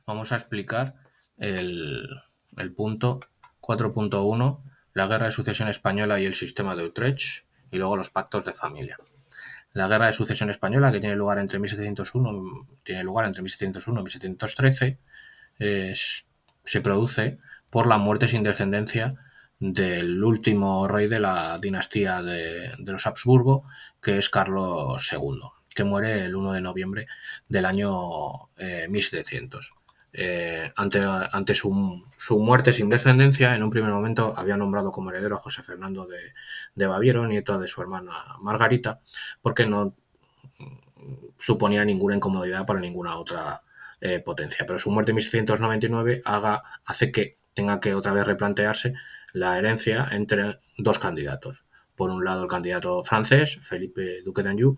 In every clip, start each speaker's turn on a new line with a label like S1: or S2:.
S1: vamos a explicar el, el punto 4.1, la Guerra de Sucesión Española y el sistema de Utrecht, y luego los pactos de familia. La Guerra de Sucesión Española, que tiene lugar entre 1701, y 1713, se produce por la muerte sin descendencia del último rey de la dinastía de los Habsburgo, que es Carlos II, que muere el 1 de noviembre del año 1700. Ante su muerte sin descendencia, en un primer momento había nombrado como heredero a José Fernando de Baviera, nieto de su hermana Margarita, porque no suponía ninguna incomodidad para ninguna otra potencia. Pero su muerte en 1699 hace que tenga que otra vez replantearse la herencia entre dos candidatos. Por un lado, el candidato francés, Felipe Duque d'Anjou,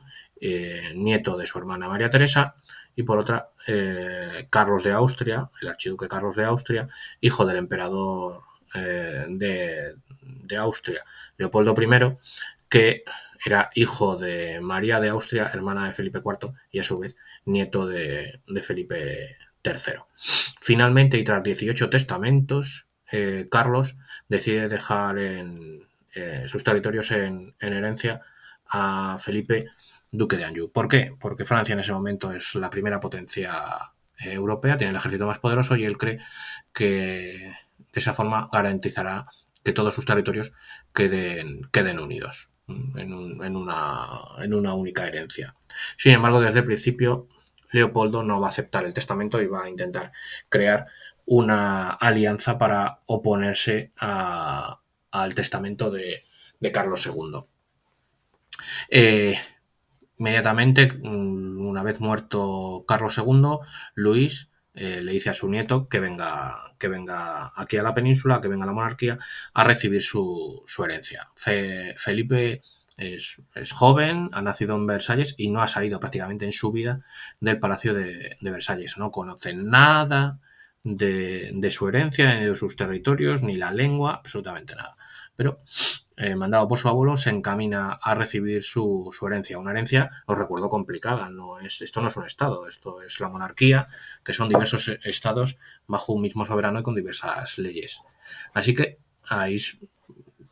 S1: nieto de su hermana María Teresa, y por otra, Carlos de Austria, el archiduque Carlos de Austria, hijo del emperador de Austria, Leopoldo I, que era hijo de María de Austria, hermana de Felipe IV, y a su vez nieto de Felipe III. Finalmente, y tras 18 testamentos, Carlos decide dejar sus territorios en herencia a Felipe, duque de Anjou. ¿Por qué? Porque Francia en ese momento es la primera potencia europea, tiene el ejército más poderoso y él cree que de esa forma garantizará que todos sus territorios queden unidos en una única herencia. Sin embargo, desde el principio, Leopoldo no va a aceptar el testamento y va a intentar crear una alianza para oponerse al testamento de Carlos II. Inmediatamente, una vez muerto Carlos II, Luis le dice a su nieto que venga aquí a la península, que venga a la monarquía, a recibir su herencia. Felipe es joven, ha nacido en Versalles y no ha salido prácticamente en su vida del Palacio de Versalles. No conoce nada de su herencia, ni de sus territorios, ni la lengua, absolutamente nada. Pero mandado por su abuelo, se encamina a recibir su herencia. Una herencia, os recuerdo, complicada. Esto no es un estado, esto es la monarquía, que son diversos estados bajo un mismo soberano y con diversas leyes. Así que ahí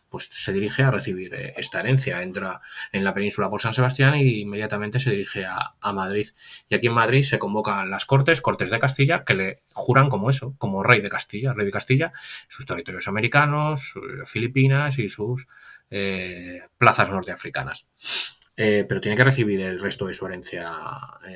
S1: pues se dirige a recibir esta herencia. Entra en la península por San Sebastián y inmediatamente se dirige a Madrid. Y aquí en Madrid se convocan las Cortes de Castilla, que le juran como eso, como rey de Castilla, sus territorios americanos, Filipinas y sus plazas norteafricanas. Pero tiene que recibir el resto de su herencia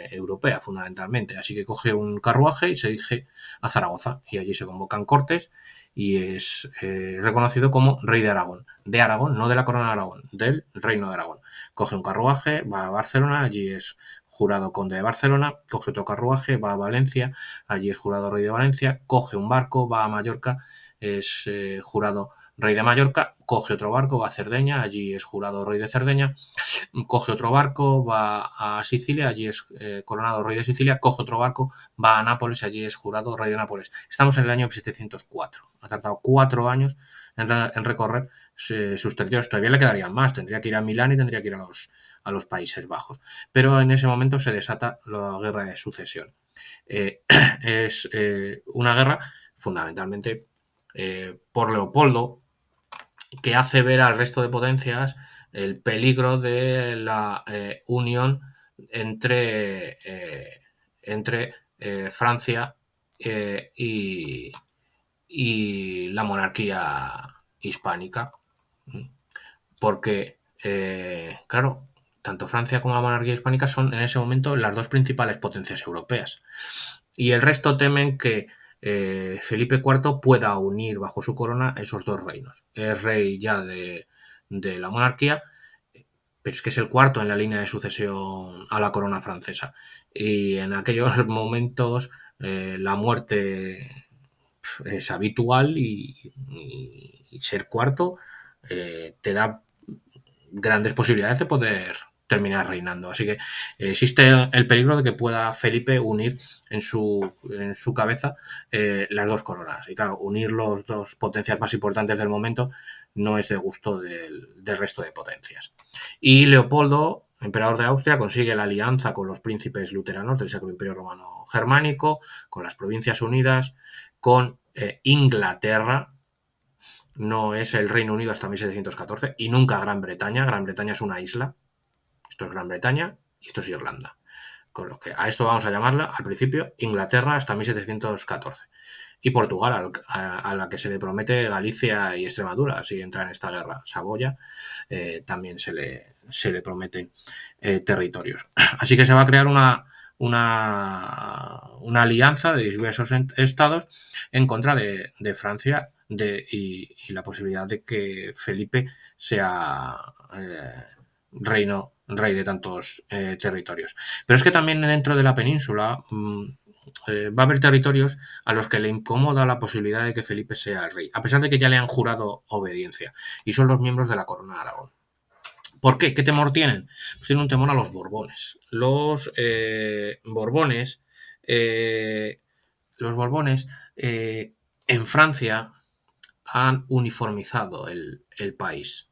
S1: europea, fundamentalmente. Así que coge un carruaje y se dirige a Zaragoza. Y allí se convocan Cortes y es reconocido como rey de Aragón, no de la corona de Aragón, del reino de Aragón. Coge un carruaje, va a Barcelona, allí es jurado conde de Barcelona, coge otro carruaje, va a Valencia, allí es jurado rey de Valencia, coge un barco, va a Mallorca, es jurado rey de Mallorca, coge otro barco, va a Cerdeña, allí es jurado rey de Cerdeña, coge otro barco, va a Sicilia, allí es coronado rey de Sicilia, coge otro barco, va a Nápoles, allí es jurado rey de Nápoles. Estamos en el año 1704. Ha tardado 4 años en recorrer sus territorios. Todavía le quedarían más. Tendría que ir a Milán y tendría que ir a los Países Bajos. Pero en ese momento se desata la guerra de sucesión. Es una guerra fundamentalmente por Leopoldo, que hace ver al resto de potencias el peligro de la unión entre Francia y la monarquía hispánica. Porque, claro, tanto Francia como la monarquía hispánica son en ese momento las dos principales potencias europeas. Y el resto temen que Felipe IV pueda unir bajo su corona esos dos reinos. Es rey ya de la monarquía, pero es que es el cuarto en la línea de sucesión a la corona francesa. Y en aquellos momentos la muerte es habitual y ser cuarto te da grandes posibilidades de poder terminar reinando. Así que existe el peligro de que pueda Felipe unir en su cabeza las dos coronas. Y claro, unir los dos potencias más importantes del momento no es de gusto del resto de potencias. Y Leopoldo emperador de Austria, consigue la alianza con los príncipes luteranos del Sacro Imperio Romano Germánico, con las Provincias Unidas, con Inglaterra. No es el Reino Unido hasta 1714 y nunca Gran Bretaña. Gran Bretaña es una isla. Esto es Gran Bretaña y esto es Irlanda. Con lo que a esto vamos a llamarla, al principio, Inglaterra hasta 1714. Y Portugal, a la que se le promete Galicia y Extremadura si entra en esta guerra. Saboya también se le prometen territorios. Así que se va a crear una alianza de diversos estados en contra de Francia y la posibilidad de que Felipe sea rey de tantos territorios. Pero es que también dentro de la península va a haber territorios a los que le incomoda la posibilidad de que Felipe sea el rey, a pesar de que ya le han jurado obediencia, y son los miembros de la corona de Aragón. ¿Por qué? ¿Qué temor tienen? Pues tienen un temor a los Borbones. Los Borbones en Francia han uniformizado el país.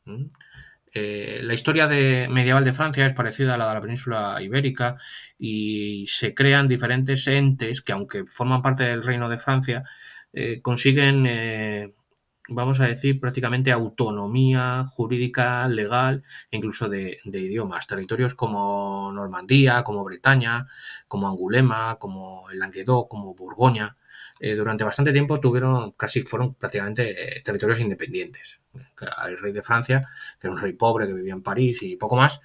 S1: La historia medieval de Francia es parecida a la de la península ibérica y se crean diferentes entes que, aunque forman parte del reino de Francia, consiguen, vamos a decir, prácticamente autonomía jurídica, legal e incluso de idiomas. Territorios como Normandía, como Bretaña, como Angulema, como el Languedoc, como Borgoña, durante bastante tiempo fueron prácticamente territorios independientes. El rey de Francia, que era un rey pobre que vivía en París y poco más,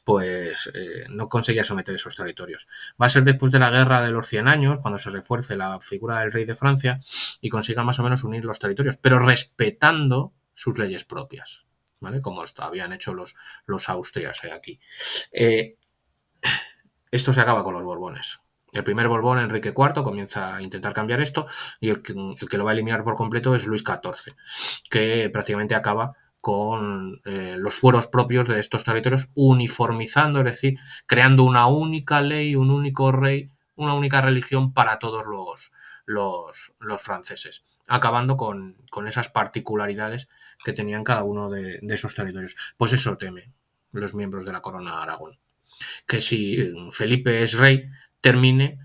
S1: pues no conseguía someter esos territorios. Va a ser después de la Guerra de los 100 años, cuando se refuerce la figura del rey de Francia y consiga más o menos unir los territorios, pero respetando sus leyes propias, ¿vale? Como habían hecho los austrias aquí. Esto se acaba con los Borbones. El primer Borbón, Enrique IV, comienza a intentar cambiar esto y el que lo va a eliminar por completo es Luis XIV, que prácticamente acaba con los fueros propios de estos territorios, uniformizando, es decir, creando una única ley, un único rey, una única religión para todos los franceses, acabando con esas particularidades que tenían cada uno de esos territorios. Pues eso temen los miembros de la Corona de Aragón, que si Felipe es rey, termine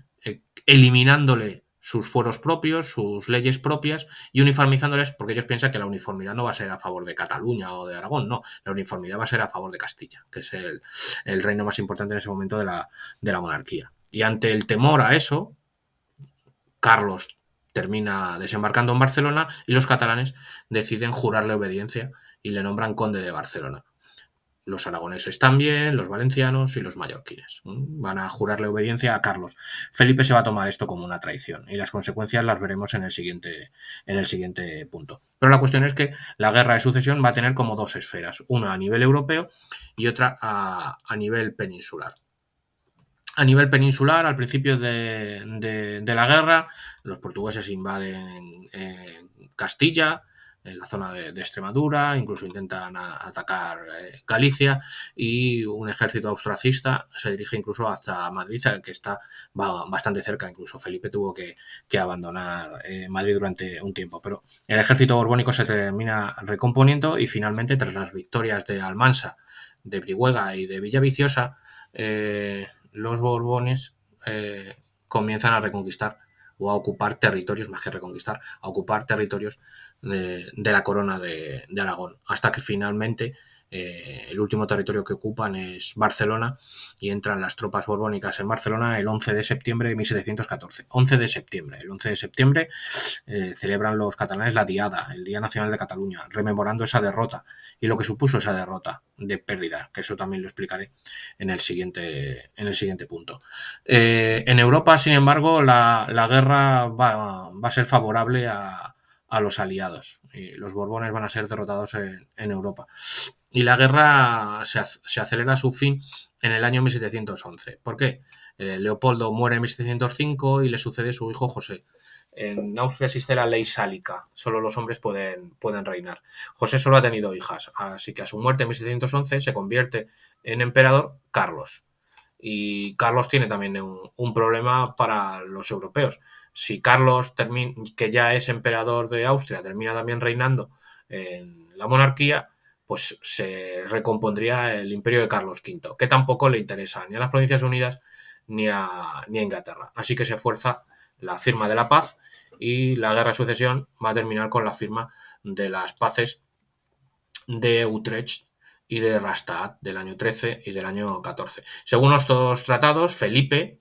S1: eliminándole sus fueros propios, sus leyes propias y uniformizándoles, porque ellos piensan que la uniformidad no va a ser a favor de Cataluña o de Aragón, no, la uniformidad va a ser a favor de Castilla, que es el reino más importante en ese momento de la monarquía. Y ante el temor a eso, Carlos termina desembarcando en Barcelona y los catalanes deciden jurarle obediencia y le nombran conde de Barcelona. Los aragoneses también, los valencianos y los mallorquines. Van a jurarle obediencia a Carlos. Felipe se va a tomar esto como una traición y las consecuencias las veremos en el siguiente punto. Pero la cuestión es que la guerra de sucesión va a tener como dos esferas, una a nivel europeo y otra a nivel peninsular. A nivel peninsular, al principio de la guerra, los portugueses invaden Castilla, en la zona de Extremadura, incluso intentan atacar Galicia, y un ejército austracista se dirige incluso hasta Madrid, que va bastante cerca. Incluso Felipe tuvo que abandonar Madrid durante un tiempo, pero el ejército borbónico se termina recomponiendo y finalmente, tras las victorias de Almansa, de Brihuega y de Villaviciosa, los Borbones comienzan a reconquistar o a ocupar territorios, más que reconquistar, a ocupar territorios de la corona de Aragón, hasta que finalmente el último territorio que ocupan es Barcelona y entran las tropas borbónicas en Barcelona el 11 de septiembre de 1714. 11 de septiembre. El 11 de septiembre celebran los catalanes la Diada, el Día Nacional de Cataluña, rememorando esa derrota y lo que supuso esa derrota de pérdida, que eso también lo explicaré en el siguiente punto. En Europa, sin embargo, la guerra va a ser favorable a los aliados y los Borbones van a ser derrotados en Europa. Y la guerra se acelera a su fin en el año 1711. ¿Por qué? Leopoldo muere en 1705 y le sucede su hijo José. En Austria existe la ley sálica, solo los hombres pueden reinar. José solo ha tenido hijas, así que a su muerte en 1711 se convierte en emperador Carlos. Y Carlos tiene también un problema para los europeos. Si Carlos, que ya es emperador de Austria, termina también reinando en la monarquía, pues se recompondría el imperio de Carlos V, que tampoco le interesa ni a las Provincias Unidas ni a Inglaterra. Así que se fuerza la firma de la paz y la guerra de sucesión va a terminar con la firma de las paces de Utrecht y de Rastatt del año 13 y del año 14. Según estos tratados, Felipe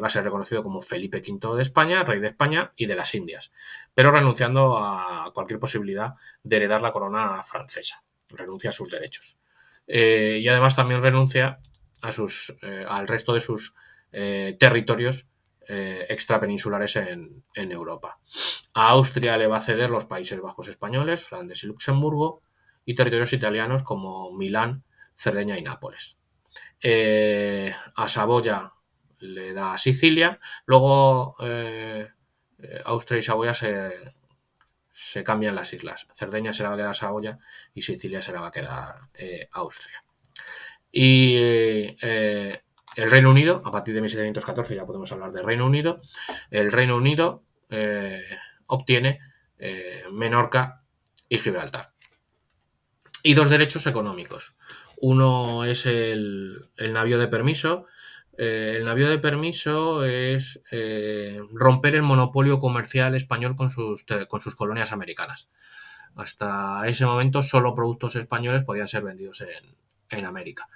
S1: va a ser reconocido como Felipe V de España, rey de España y de las Indias, pero renunciando a cualquier posibilidad de heredar la corona francesa. Renuncia a sus derechos. Y además también renuncia al resto de sus territorios extrapeninsulares en Europa. A Austria le va a ceder los Países Bajos españoles, Flandes y Luxemburgo, y territorios italianos como Milán, Cerdeña y Nápoles. A Saboya le da Sicilia, luego Austria y Saboya se cambian las islas. Cerdeña se la va a quedar Saboya y Sicilia se la va a quedar Austria. Y el Reino Unido, a partir de 1714 ya podemos hablar del Reino Unido, el Reino Unido obtiene Menorca y Gibraltar. Y dos derechos económicos. Uno es el navío de permiso. El navío de permiso es romper el monopolio comercial español con sus colonias americanas. Hasta ese momento solo productos españoles podían ser vendidos en América.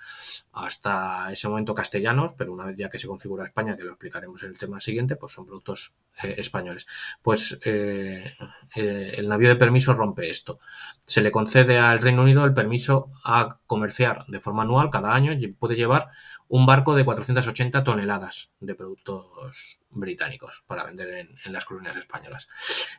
S1: Hasta ese momento castellanos, pero una vez ya que se configura España, que lo explicaremos en el tema siguiente, pues son productos españoles. Pues el navío de permiso rompe esto. Se le concede al Reino Unido el permiso a comerciar de forma anual cada año y puede llevar un barco de 480 toneladas de productos británicos para vender en las colonias españolas.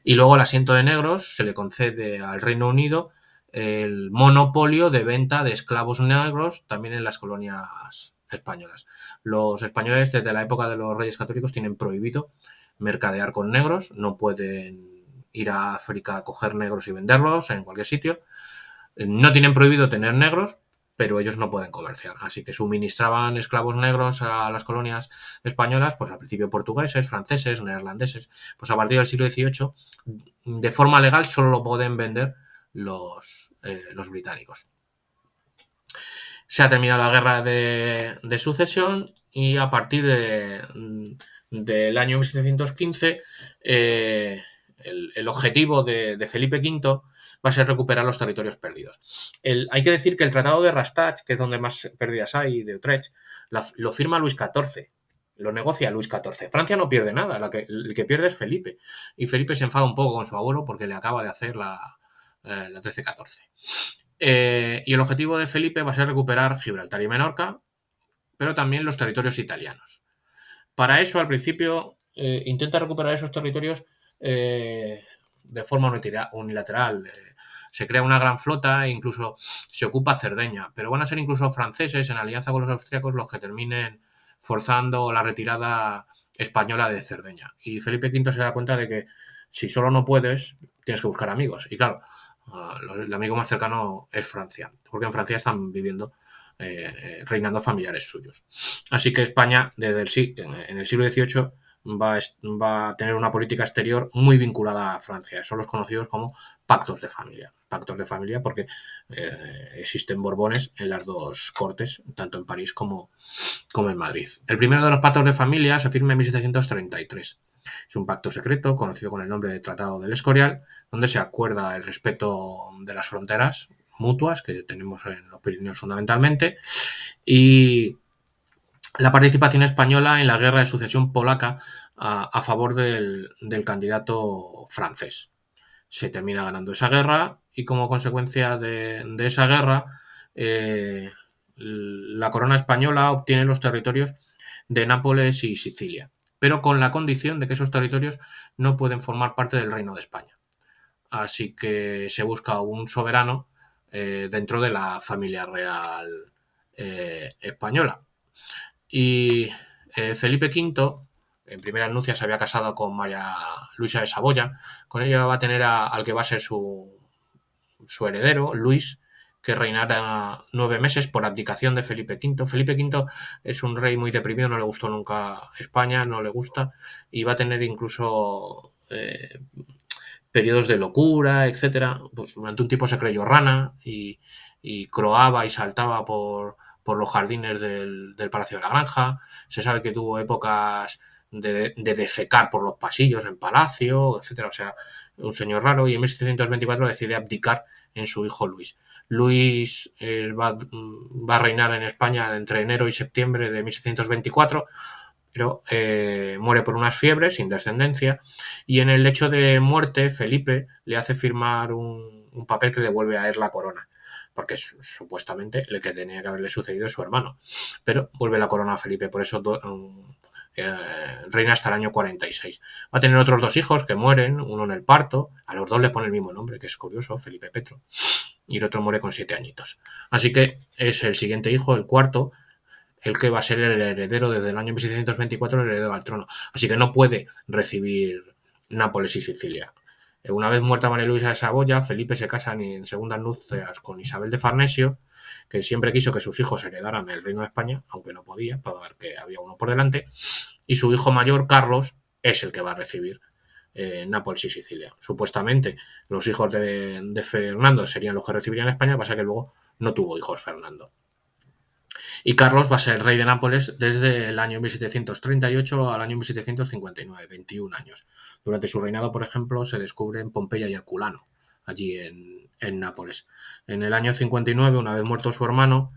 S1: Y luego el asiento de negros se le concede al Reino Unido el monopolio de venta de esclavos negros también en las colonias españolas. Los españoles desde la época de los Reyes Católicos tienen prohibido mercadear con negros, no pueden ir a África a coger negros y venderlos en cualquier sitio. No tienen prohibido tener negros, pero ellos no pueden comerciar. Así que suministraban esclavos negros a las colonias españolas, pues al principio portugueses, franceses, neerlandeses. Pues a partir del siglo XVIII, de forma legal, solo lo pueden vender los británicos. Se ha terminado la guerra de sucesión y a partir del año 1715 el objetivo de Felipe V va a ser recuperar los territorios perdidos. Hay que decir que el Tratado de Rastatt, que es donde más pérdidas hay, de Utrecht, lo firma Luis XIV. Lo negocia Luis XIV. Francia no pierde nada, el que pierde es Felipe. Y Felipe se enfada un poco con su abuelo porque le acaba de hacer la 13-14. Y el objetivo de Felipe va a ser recuperar Gibraltar y Menorca, pero también los territorios italianos. Para eso, al principio, intenta recuperar esos territorios de forma unilateral. Se crea una gran flota e incluso se ocupa Cerdeña, pero van a ser incluso franceses, en alianza con los austríacos, los que terminen forzando la retirada española de Cerdeña. Y Felipe V se da cuenta de que si solo no puedes, tienes que buscar amigos. Y claro, el amigo más cercano es Francia, porque en Francia están viviendo, reinando familiares suyos. Así que España, en el siglo XVIII, va a tener una política exterior muy vinculada a Francia. Son los conocidos como pactos de familia. Pactos de familia porque existen borbones en las dos cortes, tanto en París como en Madrid. El primero de los pactos de familia se firma en 1733. Es un pacto secreto conocido con el nombre de Tratado del Escorial, donde se acuerda el respeto de las fronteras mutuas que tenemos en los Pirineos fundamentalmente y la participación española en la guerra de sucesión polaca a favor del candidato francés. Se termina ganando esa guerra y como consecuencia de esa guerra la corona española obtiene los territorios de Nápoles y Sicilia, pero con la condición de que esos territorios no pueden formar parte del Reino de España. Así que se busca un soberano dentro de la familia real española. Y Felipe V, en primera nupcia, se había casado con María Luisa de Saboya. Con ella va a tener al que va a ser su heredero, Luis, que reinará 9 meses por abdicación de Felipe V. Felipe V es un rey muy deprimido, no le gustó nunca España, no le gusta, y va a tener incluso periodos de locura, etcétera. Pues durante un tiempo se creyó rana y croaba y saltaba por los jardines del Palacio de la Granja. Se sabe que tuvo épocas de defecar por los pasillos en palacio, etcétera. O sea, un señor raro, y en 1724 decide abdicar en su hijo Luis. Luis va a reinar en España entre enero y septiembre de 1724, pero muere por unas fiebres, sin descendencia, y en el lecho de muerte Felipe le hace firmar un papel que devuelve a él la corona, porque supuestamente el que tenía que haberle sucedido es su hermano, pero vuelve la corona a Felipe, por eso reina hasta el año 46. Va a tener otros 2 hijos que mueren, uno en el parto, a los 2 le pone el mismo nombre, que es curioso, Felipe Petro, y el otro muere con 7 añitos. Así que es el siguiente hijo, el cuarto, el que va a ser el heredero desde el año 1724, el heredero al trono. Así que no puede recibir Nápoles y Sicilia. Una vez muerta María Luisa de Saboya, Felipe se casa en segundas nupcias con Isabel de Farnesio, que siempre quiso que sus hijos heredaran el reino de España, aunque no podía, porque había uno por delante, y su hijo mayor, Carlos, es el que va a recibir Nápoles y Sicilia. Supuestamente los hijos de Fernando serían los que recibirían España, pasa que luego no tuvo hijos Fernando. Y Carlos va a ser rey de Nápoles desde el año 1738 al año 1759, 21 años. Durante su reinado, por ejemplo, se descubren Pompeya y Herculano, allí en Nápoles. En el año 59, una vez muerto su hermano,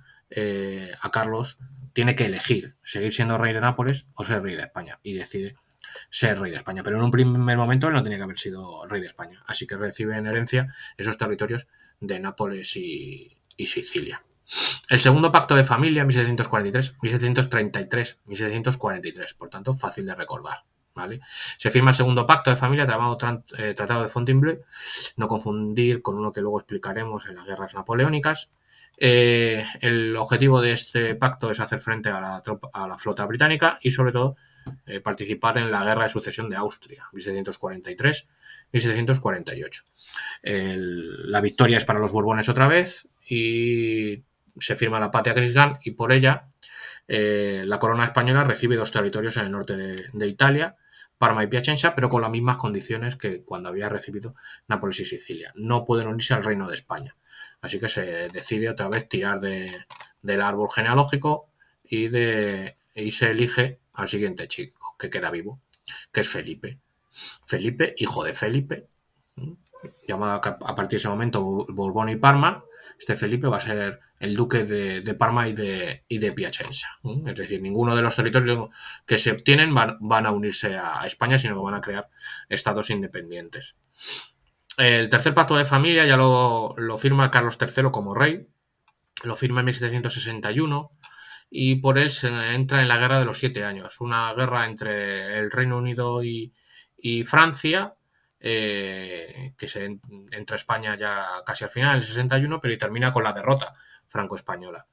S1: a Carlos tiene que elegir seguir siendo rey de Nápoles o ser rey de España, y decide ser rey de España. Pero en un primer momento él no tenía que haber sido rey de España, así que recibe en herencia esos territorios de Nápoles y Sicilia. El segundo pacto de familia, 1743, 1733, 1743, por tanto, fácil de recordar. ¿Vale? Se firma el segundo pacto de familia llamado Tratado de Fontainebleau, no confundir con uno que luego explicaremos en las guerras napoleónicas. El objetivo de este pacto es hacer frente a la flota británica y, sobre todo, participar en la guerra de sucesión de Austria, 1743-1748. La victoria es para los Borbones otra vez y se firma la Patria Grisgán, y por ella la corona española recibe 2 territorios en el norte de Italia, Parma y Piacenza, pero con las mismas condiciones que cuando había recibido Nápoles y Sicilia. No pueden unirse al Reino de España. Así que se decide otra vez tirar del árbol genealógico y se elige al siguiente chico que queda vivo, que es Felipe. Felipe, hijo de Felipe, llamado a partir de ese momento Borbón y Parma. Este Felipe va a ser el duque de Parma y de Piacenza. Es decir, ninguno de los territorios que se obtienen van a unirse a España, sino que van a crear estados independientes. El tercer pacto de familia ya lo firma Carlos III como rey, lo firma en 1761, y por él se entra en la Guerra de los 7 años, una guerra entre el Reino Unido y Francia, que entra España ya casi al final, en el 61, pero termina con la derrota franco-española.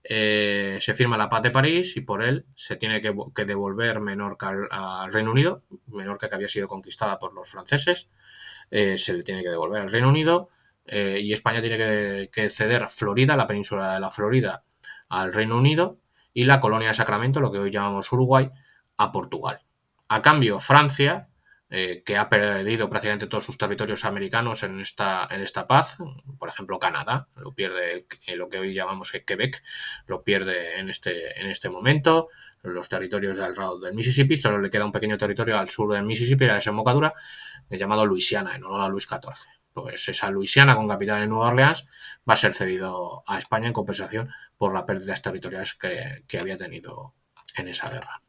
S1: Se firma la Paz de París y por él se tiene que devolver Menorca al Reino Unido, Menorca que había sido conquistada por los franceses, se le tiene que devolver al Reino Unido, y España tiene que ceder Florida, la península de la Florida, al Reino Unido, y la colonia de Sacramento, lo que hoy llamamos Uruguay, a Portugal. A cambio, Francia, que ha perdido prácticamente todos sus territorios americanos en esta paz, por ejemplo Canadá, lo pierde lo que hoy llamamos Quebec, lo pierde en este momento, los territorios del lado del Mississippi, solo le queda un pequeño territorio al sur del Mississippi, la desembocadura, llamado Luisiana, en honor a Luis XIV. Pues esa Luisiana, con capital en Nueva Orleans, va a ser cedido a España en compensación por las pérdidas territoriales que había tenido en esa guerra.